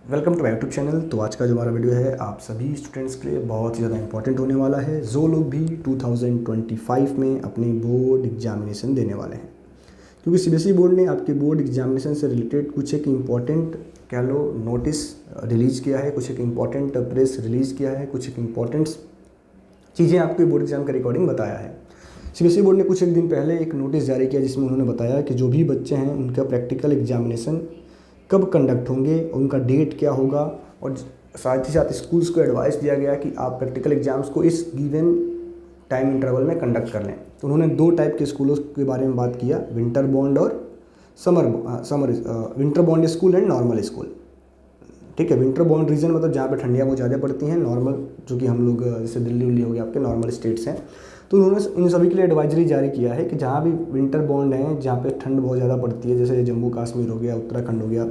Welcome to my YouTube channel. तो आज का जो हमारा वीडियो है आप सभी स्टूडेंट्स के लिए बहुत ही ज़्यादा इंपॉर्टेंट होने वाला है, जो लोग भी 2025 में अपनी बोर्ड एग्जामिनेशन देने वाले हैं। क्योंकि सीबीएसई बोर्ड ने आपके बोर्ड एग्जामिनेशन से रिलेटेड कुछ एक इम्पॉर्टेंट कह लो नोटिस रिलीज़ किया है, कुछ एक इम्पॉर्टेंट प्रेस रिलीज़ किया है, कुछ एक इम्पॉर्टेंट चीज़ें आपके बोर्ड एग्जाम के रिकॉर्डिंग बताया है। सीबीएसई बोर्ड ने कुछ एक दिन पहले एक नोटिस जारी किया जिसमें उन्होंने बताया कि जो भी बच्चे हैं उनका प्रैक्टिकल एग्जामिनेशन कब कंडक्ट होंगे, उनका डेट क्या होगा, और साथ ही साथ स्कूल्स को एडवाइस दिया गया कि आप प्रैक्टिकल एग्जाम्स को इस गिवन टाइम इंटरवल में कंडक्ट कर लें। तो उन्होंने दो टाइप के स्कूलों के बारे में बात किया, विंटर बॉन्ड और winter bond school and normal school. ठीक है, विंटर बॉन्ड रीजन मतलब जहाँ पे ठंडियाँ बहुत ज़्यादा पड़ती हैं, नॉर्मल जो कि हम लोग जैसे दिल्ली उल्ली हो गया आपके नॉर्मल स्टेट्स हैं। तो उन्होंने इन सभी के लिए एडवाइजरी जारी किया है कि जहाँ भी विंटर बॉन्ड हैं, जहाँ पे ठंड बहुत ज़्यादा पड़ती है, जैसे जम्मू कश्मीर हो गया, उत्तराखंड हो गया,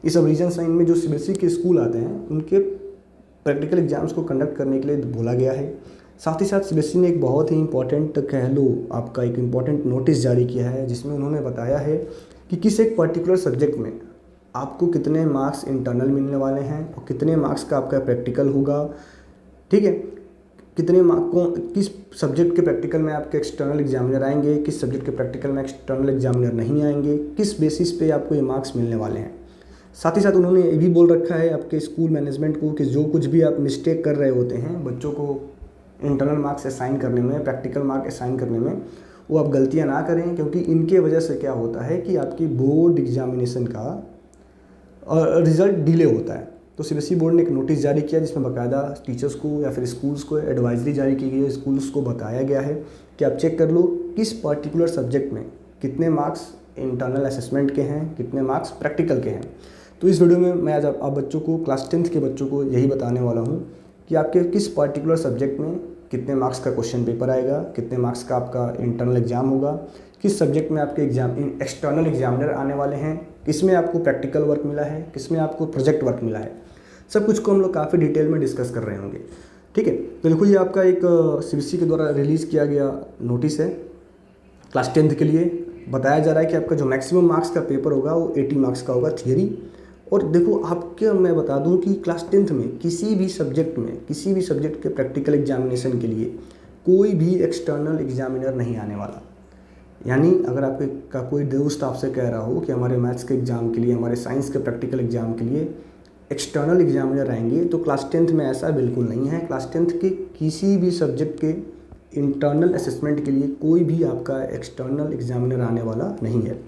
ये सब रीजन्स हैं, इनमें जो सीबीएसई के स्कूल आते हैं उनके प्रैक्टिकल एग्जाम्स को कंडक्ट करने के लिए बोला गया है। साथ ही साथ सीबीएसई ने एक बहुत ही इंपॉर्टेंट कह लो आपका एक इम्पॉर्टेंट नोटिस जारी किया है जिसमें उन्होंने बताया है कि किस एक पर्टिकुलर सब्जेक्ट में आपको कितने मार्क्स इंटरनल मिलने वाले हैं और कितने मार्क्स का आपका प्रैक्टिकल होगा। ठीक है, कितने मार्क को किस सब्जेक्ट के प्रैक्टिकल में आपके एक्सटर्नल एग्जामिनर आएंगे, किस सब्जेक्ट के प्रैक्टिकल में एक्सटर्नल एग्जामिनर नहीं आएंगे, किस बेसिस पे आपको ये मार्क्स मिलने वाले हैं। साथ ही साथ उन्होंने ये भी बोल रखा है आपके स्कूल मैनेजमेंट को कि जो कुछ भी आप मिस्टेक कर रहे होते हैं बच्चों को इंटरनल मार्क्स असाइन करने में, प्रैक्टिकल मार्क असाइन करने में, वो आप गलतियाँ ना करें, क्योंकि इनके वजह से क्या होता है कि आपकी बोर्ड एग्जामिनेशन का रिज़ल्ट डिले होता है। तो सीबीएसई बोर्ड ने एक नोटिस जारी किया जिसमें बाकायदा टीचर्स को या फिर स्कूल्स को एडवाइजरी जारी की गई है। स्कूल्स को बताया गया है कि आप चेक कर लो किस पर्टिकुलर सब्जेक्ट में कितने मार्क्स इंटरनल असेसमेंट के हैं, कितने मार्क्स प्रैक्टिकल के हैं। तो इस वीडियो में मैं आज आप बच्चों को क्लास 10th के बच्चों को यही बताने वाला हूँ कि आपके किस पर्टिकुलर सब्जेक्ट में कितने मार्क्स का क्वेश्चन पेपर आएगा, कितने मार्क्स का आपका इंटरनल एग्जाम होगा, किस सब्जेक्ट में आपके एक्सटर्नल एग्जामिनर आने वाले हैं, किसमें आपको प्रैक्टिकल वर्क मिला है, किसमें आपको प्रोजेक्ट वर्क मिला है। सब कुछ को हम लोग काफ़ी डिटेल में डिस्कस कर रहे होंगे। ठीक है, तो देखो ये आपका एक सीबीएसई के द्वारा रिलीज़ किया गया नोटिस है। क्लास 10th के लिए बताया जा रहा है कि आपका जो मैक्सिमम मार्क्स का पेपर होगा वो 80 मार्क्स का होगा थियरी। और देखो आपके मैं बता दूं कि क्लास 10th में किसी भी सब्जेक्ट के प्रैक्टिकल एग्जामिनेशन के लिए कोई भी एक्सटर्नल एग्जामिनर नहीं आने वाला। यानी अगर आपके का कोई दोस्त आपसे कह रहा हो कि हमारे मैथ्स के एग्ज़ाम के लिए, हमारे साइंस के प्रैक्टिकल एग्ज़ाम के लिए एक्सटर्नल एग्जामिनर आएंगे, तो क्लास 10th में ऐसा बिल्कुल नहीं है। क्लास 10th के किसी भी सब्जेक्ट के इंटरनल असेसमेंट के लिए कोई भी आपका एक्सटर्नल एग्जामिनर आने वाला नहीं है।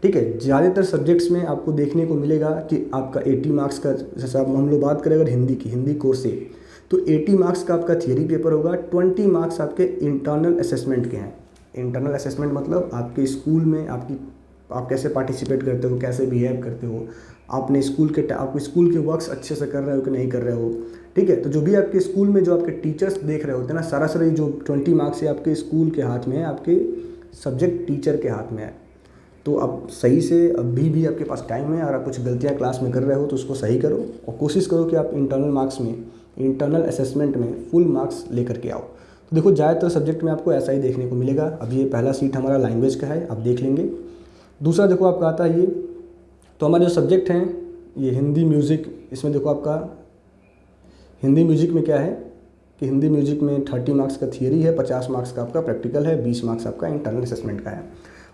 ठीक है, ज़्यादातर सब्जेक्ट्स में आपको देखने को मिलेगा कि आपका 80 मार्क्स का, जैसे आप हम लोग बात करें अगर हिंदी कोर्स से, तो 80 मार्क्स का आपका थियरी पेपर होगा, 20 मार्क्स आपके इंटरनल असेसमेंट के हैं। इंटरनल असेसमेंट मतलब आपके स्कूल में आप कैसे पार्टिसिपेट करते हो, कैसे बिहेव करते हो, आपने आपको स्कूल के वर्क्स अच्छे से कर रहे हो कि नहीं कर रहे हो। ठीक है, तो जो भी आपके स्कूल में जो आपके टीचर्स देख रहे होते हैं ना, सारा जो 20 मार्क्स है आपके स्कूल के हाथ में है, आपके सब्जेक्ट टीचर के हाथ में है। तो अब सही से अभी भी आपके पास टाइम है, और आप कुछ गलतियाँ क्लास में कर रहे हो तो उसको सही करो और कोशिश करो कि आप इंटरनल असेसमेंट में फुल मार्क्स लेकर के आओ। तो देखो ज़्यादातर सब्जेक्ट में आपको ऐसा ही देखने को मिलेगा। अब ये पहला सीट हमारा लैंग्वेज का है, आप देख लेंगे। दूसरा देखो आपका आता है ये, तो हमारे जो सब्जेक्ट हैं ये हिंदी म्यूज़िक, इसमें देखो आपका हिंदी म्यूज़िक में क्या है कि हिंदी म्यूज़िक में 30 मार्क्स का थियरी है, 50 मार्क्स का आपका प्रैक्टिकल है, 20 मार्क्स आपका इंटरनल असेसमेंट का है।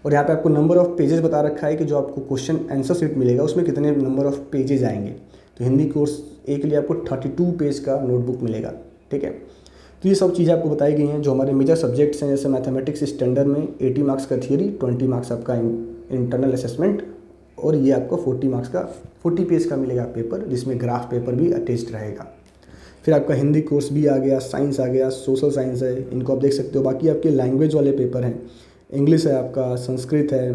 और यहाँ पे आपको नंबर ऑफ़ पेजेस बता रखा है कि जो आपको क्वेश्चन आंसर शीट मिलेगा उसमें कितने नंबर ऑफ़ पेजेस आएंगे। तो हिंदी कोर्स ए के लिए आपको 32 पेज का नोटबुक मिलेगा। ठीक है, तो ये सब चीज़ें आपको बताई गई हैं। जो हमारे मेजर सब्जेक्ट्स हैं जैसे मैथमेटिक्स स्टैंडर्ड में 80 मार्क्स का थियरी, 20 मार्क्स आपका इंटरनल असेसमेंट, और ये आपको 40 पेज का मिलेगा पेपर, जिसमें ग्राफ पेपर भी अटैच्ड रहेगा। फिर आपका हिंदी कोर्स भी आ गया, साइंस आ गया, सोशल साइंस है, इनको आप देख सकते हो। बाकी आपके लैंग्वेज वाले पेपर हैं, इंग्लिश है आपका, संस्कृत है।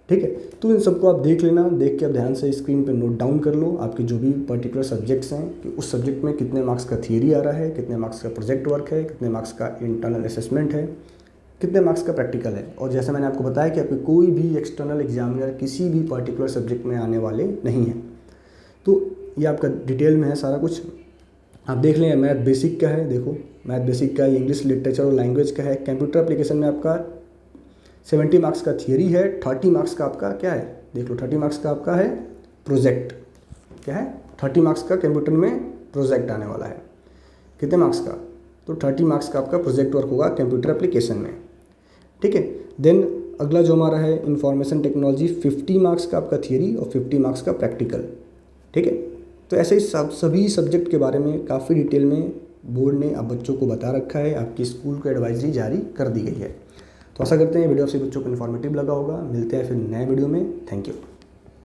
ठीक है, तो इन सबको आप देख लेना, देख के आप ध्यान से स्क्रीन पे नोट डाउन कर लो आपके जो भी पर्टिकुलर सब्जेक्ट्स हैं कि उस सब्जेक्ट में कितने मार्क्स का थियरी आ रहा है, कितने मार्क्स का प्रोजेक्ट वर्क है, कितने मार्क्स का इंटरनल असेसमेंट है, कितने मार्क्स का प्रैक्टिकल है। और जैसे मैंने आपको बताया कि आपके कोई भी एक्सटर्नल एग्जामिनर किसी भी पर्टिकुलर सब्जेक्ट में आने वाले नहीं हैं। तो ये आपका डिटेल में है सारा कुछ, आप देख लें। मैथ बेसिक का है, देखो मैथ बेसिक का है, इंग्लिश लिटरेचर और लैंग्वेज का है। कंप्यूटर एप्लीकेशन में आपका 70 मार्क्स का थियरी है, 30 मार्क्स का आपका क्या है, देख लो 30 मार्क्स का आपका है प्रोजेक्ट। क्या है, 30 मार्क्स का कंप्यूटर में प्रोजेक्ट आने वाला है। कितने मार्क्स का? तो 30 मार्क्स का आपका प्रोजेक्ट वर्क होगा कंप्यूटर एप्लीकेशन में, ठीक है। देन अगला जो हमारा है इंफॉर्मेशन टेक्नोलॉजी, 50 मार्क्स का आपका थियरी और 50 मार्क्स का प्रैक्टिकल, ठीक है। तो ऐसे ही सभी सब्जेक्ट के बारे में काफ़ी डिटेल में बोर्ड ने अब बच्चों को बता रखा है, आपकी स्कूल को एडवाइजरी जारी कर दी गई है। तो आशा करते हैं ये वीडियो आपसे बच्चों को इन्फॉर्मेटिव लगा होगा। मिलते हैं फिर नए वीडियो में। Thank you.